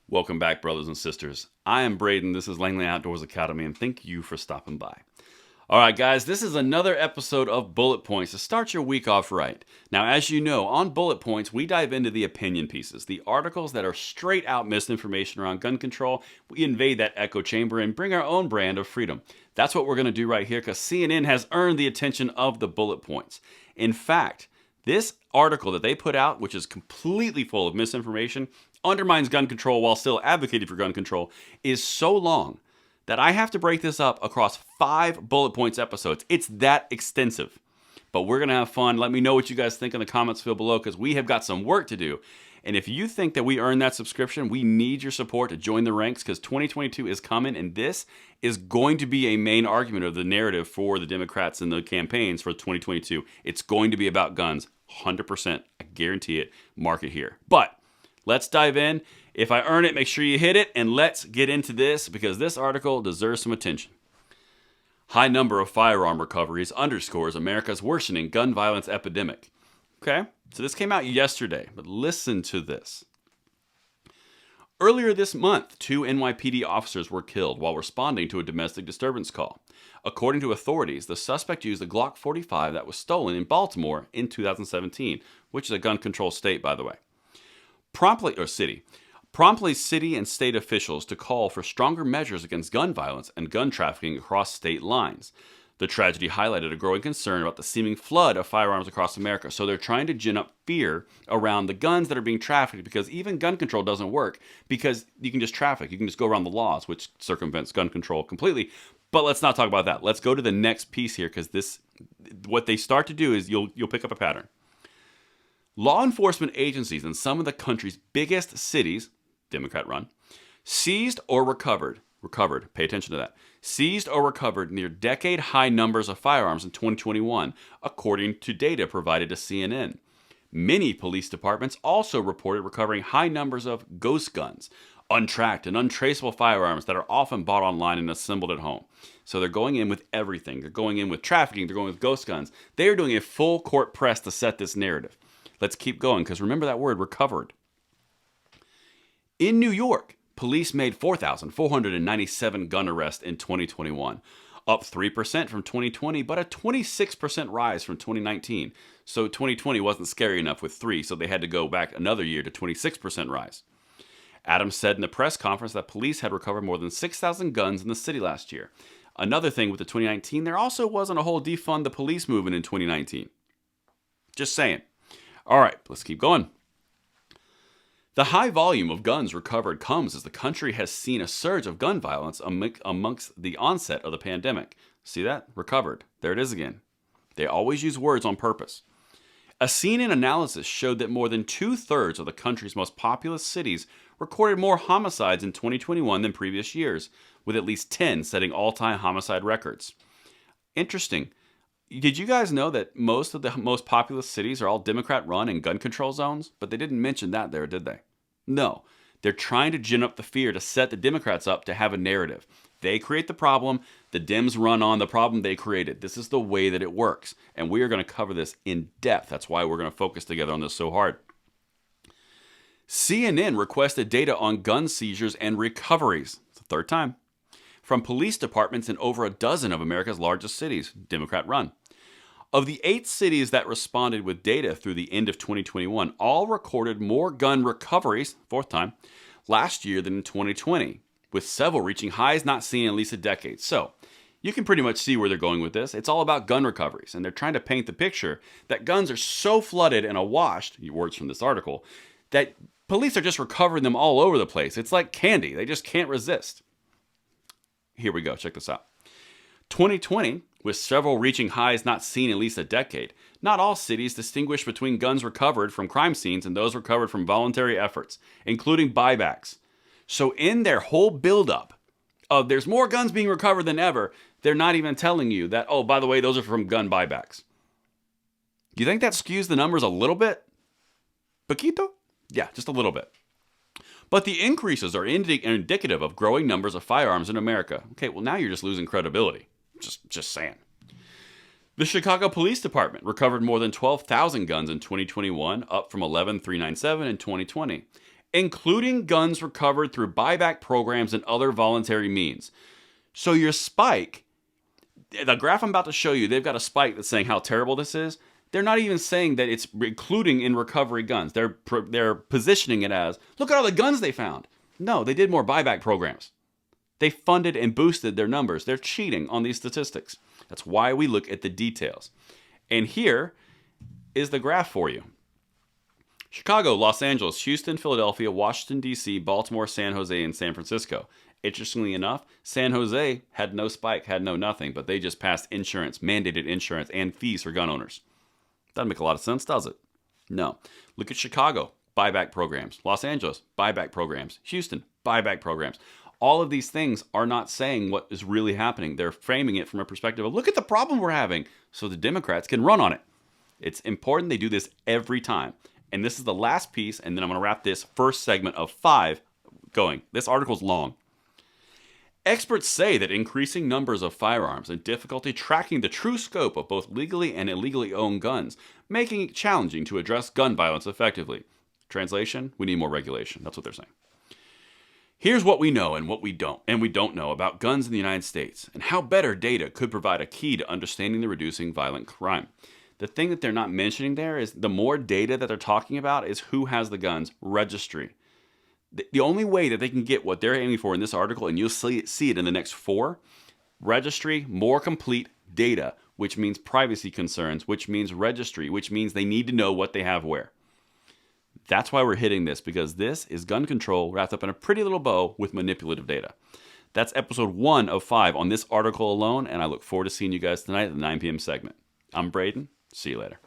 Welcome back, brothers and sisters. I am Braden. This is Langley Outdoors Academy, and thank you for stopping by. All right, guys, this is another episode of Bullet Points to start your week off right. Now, as you know, on Bullet Points, we dive into the opinion pieces, the articles that are straight out misinformation around gun control. We invade that echo chamber and bring our own brand of freedom. That's what we're going to do right here because CNN has earned the attention of the Bullet Points. In fact, this article that they put out, which is completely full of misinformation, undermines gun control while still advocating for gun control, is so long that I have to break this up across 5 bullet points episodes. It's that extensive. But we're going to have fun. Let me know what you guys think in the comments field below because we have got some work to do. And if you think that we earned that subscription, we need your support to join the ranks because 2022 is coming and this is going to be a main argument of the narrative for the Democrats and the campaigns for 2022. It's going to be about guns. 100%. I guarantee it. Mark it here. But let's dive in. If I earn it, make sure you hit it. And let's get into this because this article deserves some attention. High number of firearm recoveries underscores America's worsening gun violence epidemic. Okay, so this came out yesterday, but listen to this. Earlier this month, 2 NYPD officers were killed while responding to a domestic disturbance call. According to authorities, the suspect used a Glock 45 that was stolen in Baltimore in 2017, which is a gun control state, by the way. Promptly, city and state officials to call for stronger measures against gun violence and gun trafficking across state lines. The tragedy highlighted a growing concern about the seeming flood of firearms across America. So they're trying to gin up fear around the guns that are being trafficked because even gun control doesn't work because you can just traffic. You can just go around the laws, which circumvents gun control completely. But let's not talk about that. Let's go to the next piece here because what they start to do is you'll pick up a pattern. Law enforcement agencies in some of the country's biggest cities, Democrat run, seized or recovered, pay attention to that, seized or recovered near decade-high numbers of firearms in 2021, according to data provided to CNN. Many police departments also reported recovering high numbers of ghost guns, untracked and untraceable firearms that are often bought online and assembled at home. So they're going in with everything. They're going in with trafficking. They're going with ghost guns. They are doing a full court press to set this narrative. Let's keep going because remember that word, recovered. In New York, police made 4,497 gun arrests in 2021, up 3% from 2020, but a 26% rise from 2019. So 2020 wasn't scary enough with 3, so they had to go back another year to 26% rise. Adams said in a press conference that police had recovered more than 6,000 guns in the city last year. Another thing with the 2019, there also wasn't a whole defund the police movement in 2019. Just saying. All right, let's keep going. The high volume of guns recovered comes as the country has seen a surge of gun violence amongst the onset of the pandemic. See that? Recovered. There it is again. They always use words on purpose. A CNN analysis showed that more than 2/3 of the country's most populous cities recorded more homicides in 2021 than previous years, with at least 10 setting all-time homicide records. Interesting. Did you guys know that most of the most populous cities are all Democrat-run and gun control zones? But they didn't mention that there, did they? No. They're trying to gin up the fear to set the Democrats up to have a narrative. They create the problem. The Dems run on the problem they created. This is the way that it works. And we are going to cover this in depth. That's why we're going to focus together on this so hard. CNN requested data on gun seizures and recoveries. It's the third time. From police departments in over a dozen of America's largest cities, Democrat-run. Of the 8 cities that responded with data through the end of 2021, all recorded more gun recoveries, fourth time, last year than in 2020, with several reaching highs not seen in at least a decade. So, you can pretty much see where they're going with this. It's all about gun recoveries, and they're trying to paint the picture that guns are so flooded and awashed, words from this article, that police are just recovering them all over the place. It's like candy. They just can't resist. Here we go. Check this out. 2020, with several reaching highs not seen in at least a decade. Not all cities distinguish between guns recovered from crime scenes and those recovered from voluntary efforts, including buybacks. So in their whole buildup of there's more guns being recovered than ever, they're not even telling you that, oh, by the way, those are from gun buybacks. Do you think that skews the numbers a little bit? Poquito? Yeah, just a little bit. But the increases are indicative of growing numbers of firearms in America. Okay, well now you're just losing credibility. Just saying. The Chicago Police Department recovered more than 12,000 guns in 2021, up from 11,397 in 2020. including guns recovered through buyback programs and other voluntary means. So your spike, the graph I'm about to show you, they've got a spike that's saying how terrible this is. They're not even saying that it's including in recovery guns. They're positioning it as, look at all the guns they found. No, they did more buyback programs. They funded and boosted their numbers. They're cheating on these statistics. That's why we look at the details. And here is the graph for you. Chicago, Los Angeles, Houston, Philadelphia, Washington, D.C., Baltimore, San Jose, and San Francisco. Interestingly enough, San Jose had no spike, had no nothing, but they just passed insurance, mandated insurance, and fees for gun owners. Doesn't make a lot of sense, does it? No. Look at Chicago, buyback programs. Los Angeles, buyback programs. Houston, buyback programs. All of these things are not saying what is really happening. They're framing it from a perspective of, look at the problem we're having, so the Democrats can run on it. It's important they do this every time. And this is the last piece, and then I'm going to wrap this first segment of 5 going. This article's long. Experts say that increasing numbers of firearms and difficulty tracking the true scope of both legally and illegally owned guns, making it challenging to address gun violence effectively. Translation, we need more regulation. That's what they're saying. Here's what we know and what we don't know about guns in the United States, and how better data could provide a key to understanding the reducing violent crime. The thing that they're not mentioning there is the more data that they're talking about is who has the guns, registry. The only way that they can get what they're aiming for in this article, and you'll see it in the next 4, registry, more complete data, which means privacy concerns, which means registry, which means they need to know what they have where. That's why we're hitting this, because this is gun control wrapped up in a pretty little bow with manipulative data. That's episode 1 of 5 on this article alone, and I look forward to seeing you guys tonight at the 9 p.m. segment. I'm Braden. See you later.